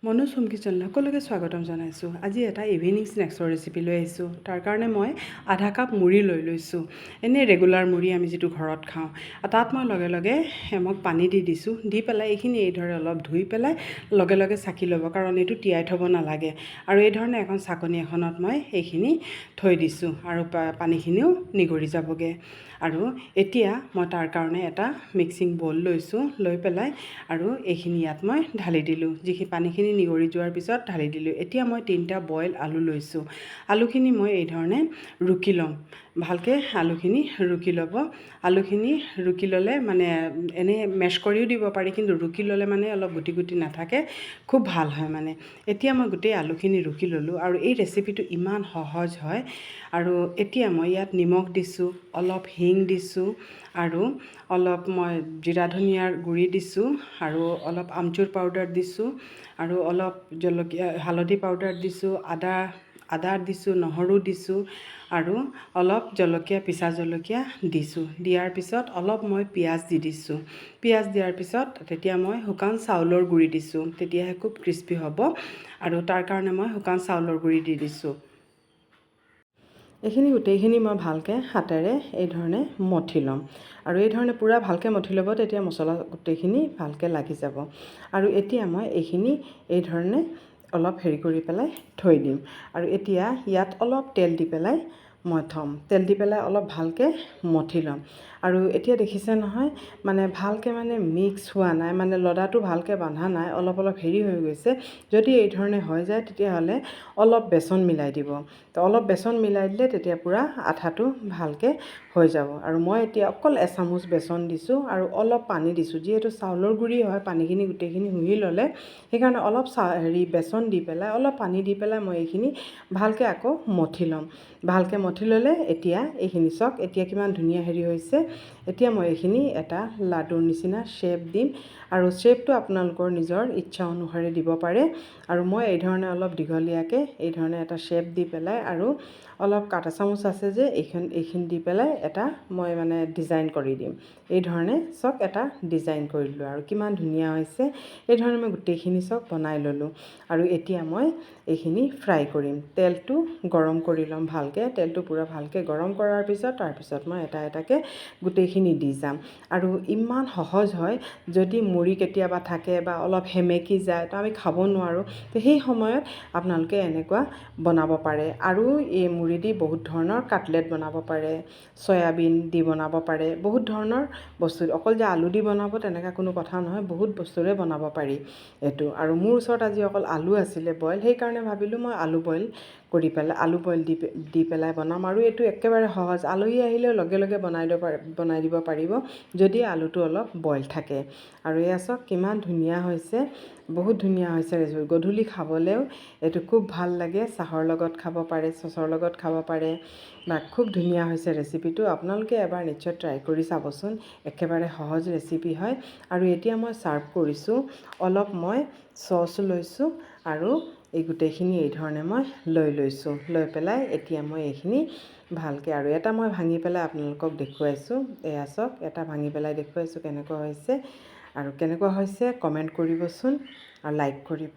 মনো চুম কিচেন সকলোকে স্বাগতম জনাইছোঁ। আজি এটা ইভিনিং স্নেক্সৰ ৰেচিপি লৈ আহিছোঁ। তাৰ কাৰণে মই আধা কাপ মুড়ি লৈ লৈছোঁ। এনেই ৰেগুলাৰ মুড়ি আমি যিটো ঘৰত খাওঁ। তাত মই লগে লগে মই পানী দি দিছোঁ। দি পেলাই এইখিনি এইদৰে অলপ ধুই পেলাই লগে লগে চাকি ল'ব, কাৰণ এইটো তিয়াই থ'ব নালাগে। আৰু এই ধৰণে এখন চাকনি এখনত মই এইখিনি থৈ দিছোঁ আৰু পানীখিনিও নিগৰি যাবগৈ। আৰু এতিয়া মই তাৰ কাৰণে এটা মিক্সিং বল লৈছোঁ, লৈ পেলাই আৰু এইখিনি ইয়াত মই ঢালি দিলোঁ। যিখিনি পানীখিনি নিগৰি যোৱাৰ পিছত ঢালি দিলোঁ। এতিয়া মই 3টা বইল আলু লৈছোঁ। আলুখিনি মই এই ধৰণে ৰুকি ল'ম। ভালকৈ আলুখিনি ৰুকি ল'ব। আলুখিনি ৰুকি ল'লে মানে এনেই মেছ কৰিও দিব পাৰি, কিন্তু ৰুকি ল'লে মানে অলপ গুটি গুটি নাথাকে, খুব ভাল হয় মানে। এতিয়া মই গোটেই আলুখিনি ৰুকি ল'লোঁ আৰু এই ৰেচিপিটো ইমান সহজ হয়। আৰু এতিয়া মই ইয়াত নিমখ দিছোঁ, অলপ হিং দিছোঁ আৰু অলপ মই জিৰা ধনিয়াৰ গুড়ি দিছোঁ আৰু অলপ আমচুৰ পাউডাৰ দিছোঁ আৰু অলপ হালধি পাউডাৰ দিছোঁ, আদা দিছোঁ, নহৰু দিছোঁ আৰু অলপ পিচা জলকীয়া দিছোঁ। দিয়াৰ পিছত অলপ মই পিঁয়াজ দি দিছোঁ। পিঁয়াজ দিয়াৰ পিছত তেতিয়া মই শুকান চাউলৰ গুড়ি দিছোঁ, তেতিয়াহে খুব ক্ৰিস্পি হ'ব। আৰু তাৰ কাৰণে মই শুকান চাউলৰ গুড়ি দি দিছোঁ। এইখিনি গোটেইখিনি মই ভালকৈ হাতেৰে এই ধৰণে মঠি ল'ম। আৰু এই ধৰণে পূৰা ভালকৈ মঠি ল'ব, তেতিয়া মছলা গোটেইখিনি ভালকৈ লাগি যাব। আৰু এতিয়া মই এইখিনি এই ধৰণে অলপ হেৰি কৰি পেলাই থৈ দিম। আৰু এতিয়া ইয়াত অলপ তেল দি পেলাই মই থ'ম। তেল দি পেলাই অলপ ভালকৈ মঠি ল'ম। আৰু এতিয়া দেখিছে নহয়, মানে ভালকৈ মানে মিক্স হোৱা নাই, মানে লদাটো ভালকৈ বন্ধা নাই, অলপ হেৰি হৈ গৈছে। যদি এই ধৰণে হৈ যায় তেতিয়াহ'লে অলপ বেচন মিলাই দিব। তো অলপ বেচন মিলাই দিলে তেতিয়া পূৰা আঠাটো ভালকৈ হৈ যাব। আৰু মই এতিয়া অকল এচামুচ বেচন দিছোঁ আৰু অলপ পানী দিছোঁ। যিহেতু চাউলৰ গুড়ি হয়, পানীখিনি গোটেইখিনি শুহি ল'লে, সেইকাৰণে অলপ বেচন দি পেলাই অলপ পানী দি পেলাই মই এইখিনি ভালকৈ আকৌ মঠি ল'ম। ভালকৈ মঠি ল'লে এতিয়া এইখিনি চাওক, এতিয়া কিমান ধুনীয়া হেৰি হৈছে। এতিয়া মই এইখিনি এটা লাডুৰ নিচিনা শ্বেপ দিম। আৰু শ্বেপটো আপোনালোকৰ নিজৰ ইচ্ছা অনুসাৰে দিব পাৰে। আৰু মই এই ধৰণে অলপ দীঘলীয়াকৈ এই ধৰণে এটা শ্বেপ দি পেলাই আৰু অলপ কাটা চামুচ আছে যে এইখিনি দি পেলাই এটা মই মানে ডিজাইন কৰি দিম। এই ধৰণে চাওক এটা ডিজাইন কৰি দিলোঁ। আৰু কিমান ধুনীয়া হৈছে। এই ধৰণে মই গোটেইখিনি চাওক বনাই ল'লোঁ। আৰু এতিয়া মই এইখিনি ফ্ৰাই কৰিম। তেলটো গৰম কৰি ল'ম ভালকৈ। তেলটো পূৰা ভালকৈ গৰম কৰাৰ পিছত তাৰপিছত মই এটা এটাকৈ গোটেইখিনি দি যাম। আৰু ইমান সহজ হয়। যদি মুড়ি কেতিয়াবা থাকে বা অলপ সেমেকি যায়, তো আমি খাব নোৱাৰোঁ, তো সেই সময়ত আপোনালোকে এনেকুৱা বনাব পাৰে। আৰু এই মুড়ি দি বহুত ধৰণৰ কাটলেট বনাব পাৰে, চয়াবিন দি বনাব পাৰে, বহুত ধৰণৰ বস্তু। অকল যে আলু দি বনাব তেনেকুৱা কোনো কথা নহয়, বহুত বস্তুৰে বনাব পাৰি এইটো। আৰু মোৰ ওচৰত আজি অকল আলু আছিলে বইল, সেইকাৰণে ভাবিলোঁ মই আলু বইল দি পেলাই বনাম। আৰু এইটো একেবাৰে সহজ। আলহী আহিলেও লগে লগে বনাই দিব পাৰিব, যদি আলুটো অলপ বইল থাকে। আৰু এয়া চাওক কিমান ধুনীয়া হৈছে, বহুত ধুনীয়া হৈছে ৰেচিপি। গধূলি খাবলৈও এইটো খুব ভাল লাগে। চাহৰ লগত খাব পাৰে, চচৰ লগত খাব পাৰে, বা খুব ধুনীয়া হৈছে ৰেচিপিটো। আপোনালোকে এবাৰ নিশ্চয় ট্ৰাই কৰি চাবচোন। একেবাৰে সহজ ৰেচিপি হয়। আৰু এতিয়া মই ছাৰ্ভ কৰিছোঁ। অলপ মই চচ লৈছোঁ আৰু এই গোটেইখিনি এই ধৰণে মই লৈছোঁ। লৈ পেলাই এতিয়া মই এইখিনি ভালকৈ আৰু এটা মই ভাঙি পেলাই আপোনালোকক দেখুৱাইছোঁ। এয়া চাওক, এটা ভাঙি পেলাই দেখুৱাইছোঁ কেনেকুৱা হৈছে। আৰু কেনেকুৱা হৈছে কমেণ্ট কৰিবচোন আৰু লাইক কৰিব।